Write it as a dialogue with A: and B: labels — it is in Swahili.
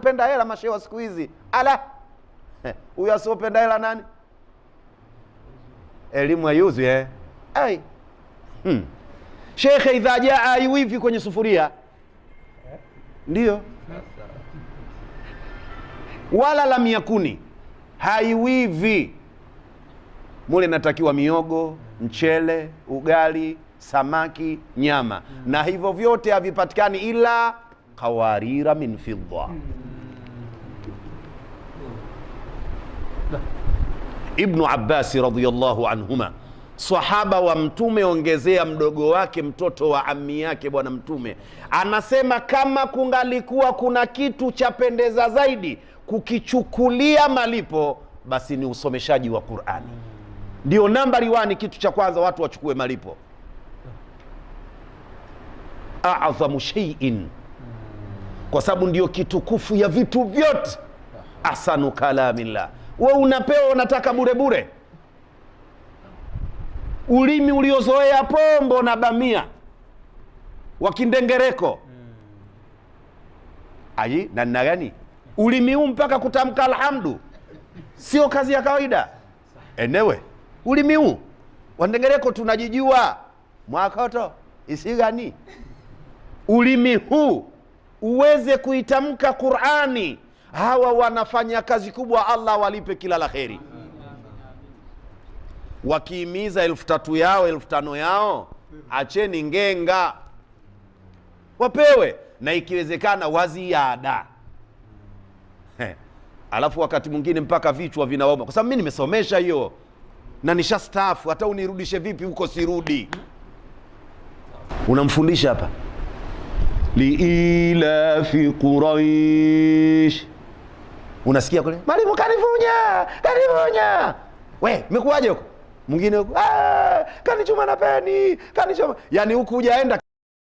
A: wanapenda hela mashehe wa siku hizi. Ala, huyo asiopenda hela nani? Elimu hayuzi ai. Shekhe, idha jaa haiwivi kwenye sufuria. Ndio. Wala lam yakuni, haiwivi. Mule natakiwa miogo, mchele, ugali, samaki, nyama. Na hivyo vyote havipatikani ila qawarira min fidda. Ibn Abbas radhiyallahu anhuma, sahaba wa Mtume, ongezea mdogo wake, mtoto wa ammi yake bwana Mtume, anasema kama kungalikuwa kuna kitu cha pendeza zaidi kukichukulia malipo, basi ni usomeshaji wa Qur'ani. Ndio nambari 1, kitu cha kwanza watu wachukue malipo. A'adhamu shay'in, kwa sababu ndio kitukufu ya vitu vyote. Ahsanu kalamillah. Wewe unapewa, unataka bure bure. Ulimi uliozoea pombo na bamia wakindengereko ayi na gani? Ulimi huu mpaka kutamka alhamdu sio kazi ya kawaida. Enewe ulimi huu wandengereko tunajijua mwakato isigani. Ulimi huu uweze kuitamka Qur'ani, hawa wanafanya kazi kubwa. Allah walipe kila la kheri. Wakiimiza 3,000 yao 5,000 yao, acheni ngenga, wapewe na ikiwezekana waziada. Alafu wakati mwingine mpaka vichwa vinaomba, kwa sababu mimi nimesomesha hiyo na nishastaafu, hata unirudishe vipi huko sirudi. Unamfundisha hapa liila fi Quraish, unasikia kule mwalimu kanivunya. We mekuaje huko? Mwingine huko kanichuma na peni, kanichuma. Yani huku hujaenda